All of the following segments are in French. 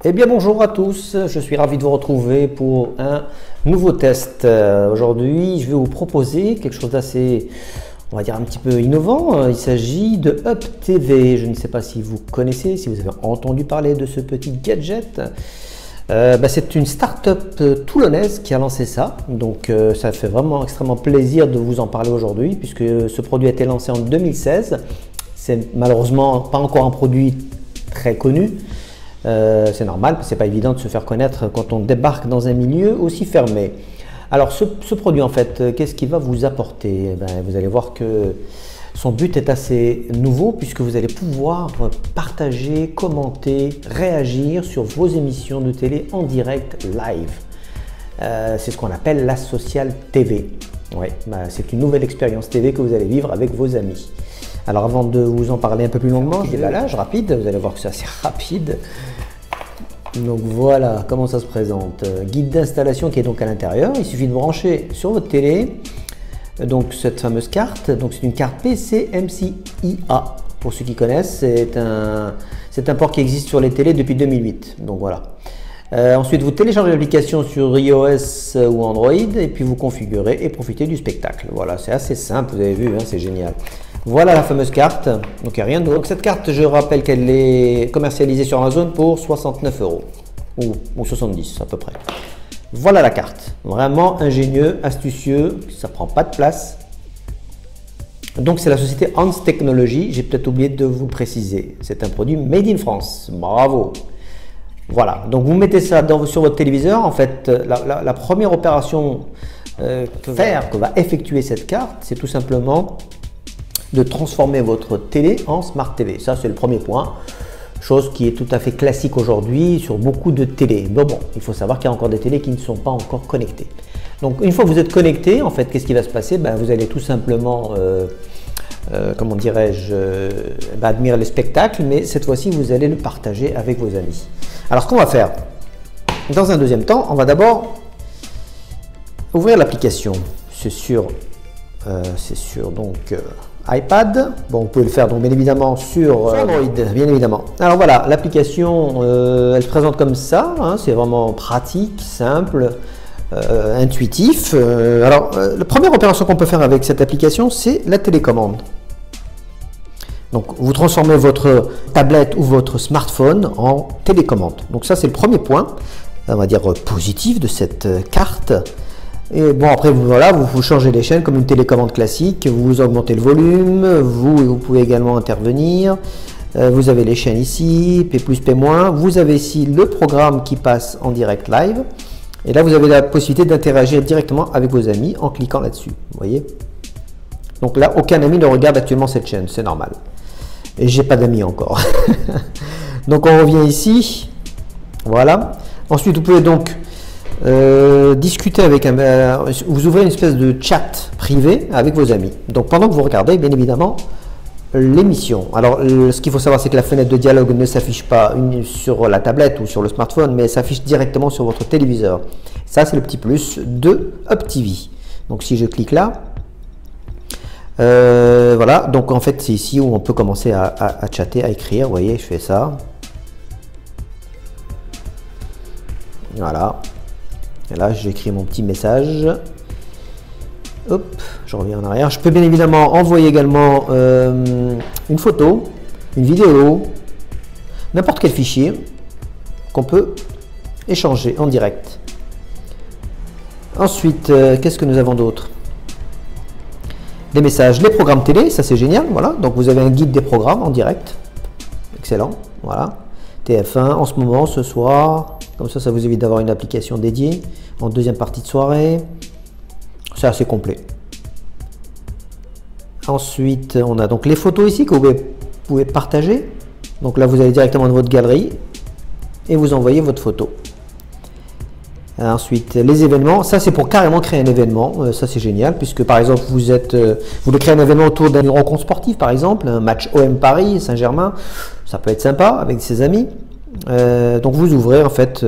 Eh bien bonjour à tous, je suis ravi de vous retrouver pour un nouveau test. Aujourd'hui je vais vous proposer quelque chose d'assez, on va dire un petit peu innovant. Il s'agit de Up TV. Je ne sais pas si vous connaissez, si vous avez entendu parler de ce petit gadget. C'est une start-up toulonnaise qui a lancé ça, donc ça fait vraiment extrêmement plaisir de vous en parler aujourd'hui puisque ce produit a été lancé en 2016. C'est malheureusement pas encore un produit très connu. C'est normal, c'est pas évident de se faire connaître quand on débarque dans un milieu aussi fermé. Alors ce produit en fait, qu'est-ce qu'il va vous apporter? Vous allez voir que son but est assez nouveau puisque vous allez pouvoir partager, commenter, réagir sur vos émissions de télé en direct live. C'est ce qu'on appelle la social TV. Ouais, c'est une nouvelle expérience TV que vous allez vivre avec vos amis. Alors avant de vous en parler un peu plus longuement, déballage rapide, vous allez voir que c'est assez rapide. Donc voilà comment ça se présente. Guide d'installation qui est donc à l'intérieur. Il suffit de brancher sur votre télé donc cette fameuse carte. Donc c'est une carte PCMCIA. Pour ceux qui connaissent, c'est un port qui existe sur les télés depuis 2008. Donc voilà. Ensuite, vous téléchargez l'application sur iOS ou Android et puis vous configurez et profitez du spectacle. Voilà, c'est assez simple, vous avez vu, hein, c'est génial. Voilà la fameuse carte, donc il n'y a rien d'autre. Donc cette carte, je rappelle qu'elle est commercialisée sur Amazon pour 69 € ou 70 à peu près. Voilà la carte, vraiment ingénieux, astucieux, ça prend pas de place. Donc c'est la société Hans Technology, j'ai peut-être oublié de vous préciser. C'est un produit made in France, bravo. Voilà, donc vous mettez ça sur votre téléviseur. En fait, la première opération que va effectuer cette carte, c'est tout simplement de transformer votre télé en Smart TV. Ça, c'est le premier point. Chose qui est tout à fait classique aujourd'hui sur beaucoup de télés. Bon, il faut savoir qu'il y a encore des télés qui ne sont pas encore connectées. Donc, une fois que vous êtes connecté, en fait, qu'est-ce qui va se passer? Vous allez tout simplement, comment dirais-je, admirer le spectacle, mais cette fois-ci, vous allez le partager avec vos amis. Alors, ce qu'on va faire, dans un deuxième temps, on va d'abord ouvrir l'application. C'est sur donc iPad. Bon, vous pouvez le faire donc bien évidemment sur Android, bien évidemment. Alors voilà, l'application, elle se présente comme ça. Hein, c'est vraiment pratique, simple, intuitif. La première opération qu'on peut faire avec cette application, c'est la télécommande. Donc, vous transformez votre tablette ou votre smartphone en télécommande. Donc ça, c'est le premier point, on va dire positif de cette carte. Et bon, après, vous changez les chaînes comme une télécommande classique, vous augmentez le volume, vous pouvez également intervenir. Vous avez les chaînes ici, P+, P-. Vous avez ici le programme qui passe en direct live. Et là, vous avez la possibilité d'interagir directement avec vos amis en cliquant là-dessus. Vous voyez? Donc là, aucun ami ne regarde actuellement cette chaîne, c'est normal. Et j'ai pas d'amis encore. Donc on revient ici. Voilà. Ensuite, vous pouvez donc discuter avec vous ouvrez une espèce de chat privé avec vos amis. Donc pendant que vous regardez, bien évidemment, l'émission. Alors ce qu'il faut savoir, c'est que la fenêtre de dialogue ne s'affiche pas sur la tablette ou sur le smartphone, mais elle s'affiche directement sur votre téléviseur. Ça, c'est le petit plus de Up TV. Donc si je clique là, voilà, donc en fait c'est ici où on peut commencer à chatter, à écrire. Vous voyez, je fais ça. Voilà. Et là, j'écris mon petit message. Hop, je reviens en arrière. Je peux bien évidemment envoyer également une photo, une vidéo, n'importe quel fichier qu'on peut échanger en direct. Ensuite, qu'est-ce que nous avons d'autre? Des messages, les programmes télé, ça c'est génial. Voilà, donc vous avez un guide des programmes en direct. Excellent. Voilà. TF1 en ce moment, ce soir. Comme ça vous évite d'avoir une application dédiée en deuxième partie de soirée. C'est assez complet. Ensuite, on a donc les photos ici que vous pouvez partager. Donc là, vous allez directement dans votre galerie et vous envoyez votre photo. Ensuite, les événements, ça c'est pour carrément créer un événement, ça c'est génial, puisque par exemple vous voulez créer un événement autour d'une rencontre sportive, par exemple, un match OM Paris, Saint-Germain, ça peut être sympa avec ses amis. Donc vous ouvrez en fait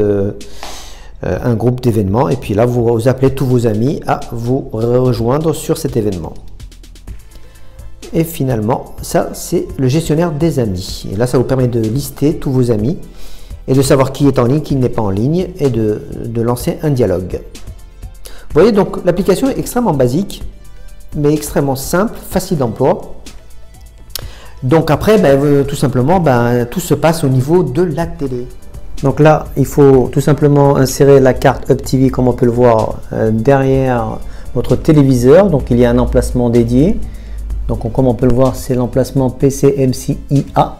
un groupe d'événements et puis là vous appelez tous vos amis à vous rejoindre sur cet événement. Et finalement, ça c'est le gestionnaire des amis. Et là, ça vous permet de lister tous vos amis et de savoir qui est en ligne, qui n'est pas en ligne, et de lancer un dialogue. Vous voyez, donc l'application est extrêmement basique, mais extrêmement simple, facile d'emploi. Donc après, tout simplement, tout se passe au niveau de la télé. Donc là, il faut tout simplement insérer la carte UpTV, comme on peut le voir, derrière votre téléviseur. Donc il y a un emplacement dédié. Donc comme on peut le voir, c'est l'emplacement PCMCIA.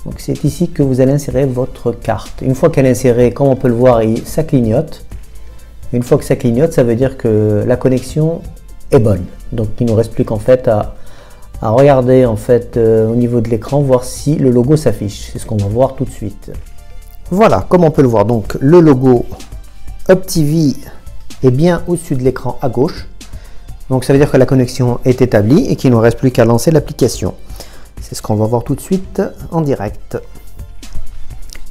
Donc c'est ici que vous allez insérer votre carte. Une fois qu'elle est insérée, comme on peut le voir, ça clignote. Une fois que ça clignote, ça veut dire que la connexion est bonne. Donc il ne nous reste plus qu'en fait à regarder en fait au niveau de l'écran, voir si le logo s'affiche. C'est ce qu'on va voir tout de suite. Voilà, comme on peut le voir, donc le logo UpTV est bien au-dessus de l'écran à gauche. Donc ça veut dire que la connexion est établie et qu'il ne nous reste plus qu'à lancer l'application. C'est ce qu'on va voir tout de suite en direct.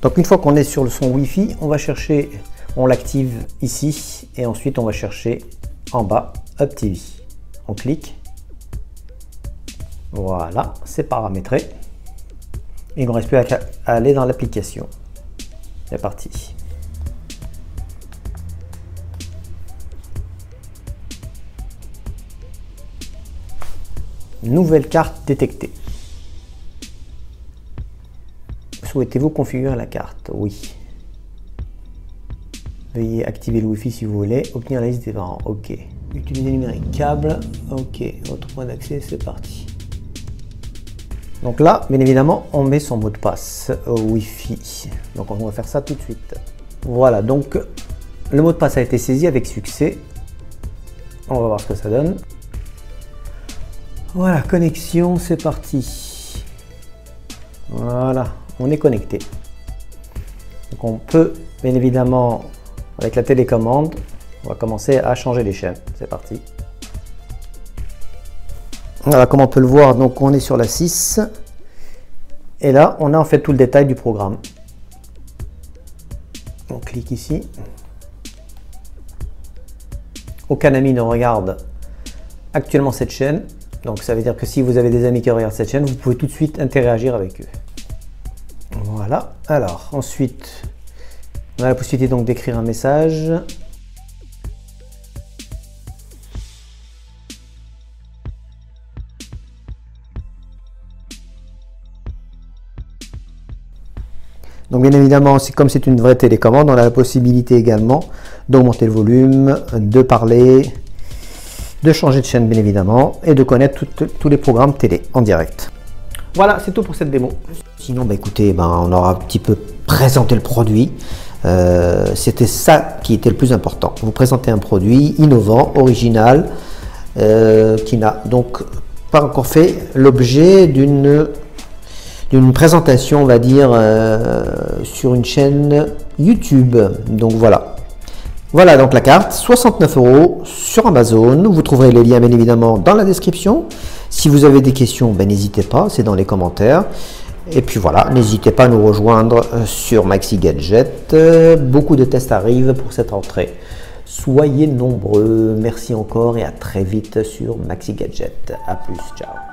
Donc une fois qu'on est sur le son Wi-Fi, on va chercher, on l'active ici et ensuite on va chercher en bas UpTV. On clique. Voilà, c'est paramétré. Il ne reste plus qu'à aller dans l'application. C'est parti. Nouvelle carte détectée. Souhaitez-vous configurer la carte? Oui. Veuillez activer le Wi-Fi si vous voulez. Obtenir la liste des parents. OK. Utiliser numérique câble. OK. Autre point d'accès, c'est parti. Donc là, bien évidemment, on met son mot de passe au Wi-Fi. Donc on va faire ça tout de suite. Voilà, donc le mot de passe a été saisi avec succès. On va voir ce que ça donne. Voilà, connexion, c'est parti. Voilà, on est connecté. Donc on peut, bien évidemment, avec la télécommande, on va commencer à changer les chaînes. C'est parti. Voilà, comme on peut le voir, donc on est sur la 6. Et là, on a en fait tout le détail du programme. On clique ici. Aucun ami ne regarde actuellement cette chaîne. Donc ça veut dire que si vous avez des amis qui regardent cette chaîne, vous pouvez tout de suite interagir avec eux. Voilà. Alors, ensuite, on a la possibilité donc d'écrire un message. Donc bien évidemment, comme c'est une vraie télécommande, on a la possibilité également d'augmenter le volume, de parler, de changer de chaîne bien évidemment et de connaître tous les programmes télé en direct. Voilà, c'est tout pour cette démo. Sinon, écoutez, on aura un petit peu présenté le produit. C'était ça qui était le plus important. Vous présentez un produit innovant, original, qui n'a donc pas encore fait l'objet d'une présentation, on va dire, sur une chaîne YouTube. Donc voilà. Voilà donc la carte, 69 € sur Amazon. Vous trouverez les liens bien évidemment dans la description. Si vous avez des questions, n'hésitez pas, c'est dans les commentaires. Et puis voilà, n'hésitez pas à nous rejoindre sur Maxi Gadget. Beaucoup de tests arrivent pour cette rentrée. Soyez nombreux. Merci encore et à très vite sur Maxi Gadget. A plus, ciao.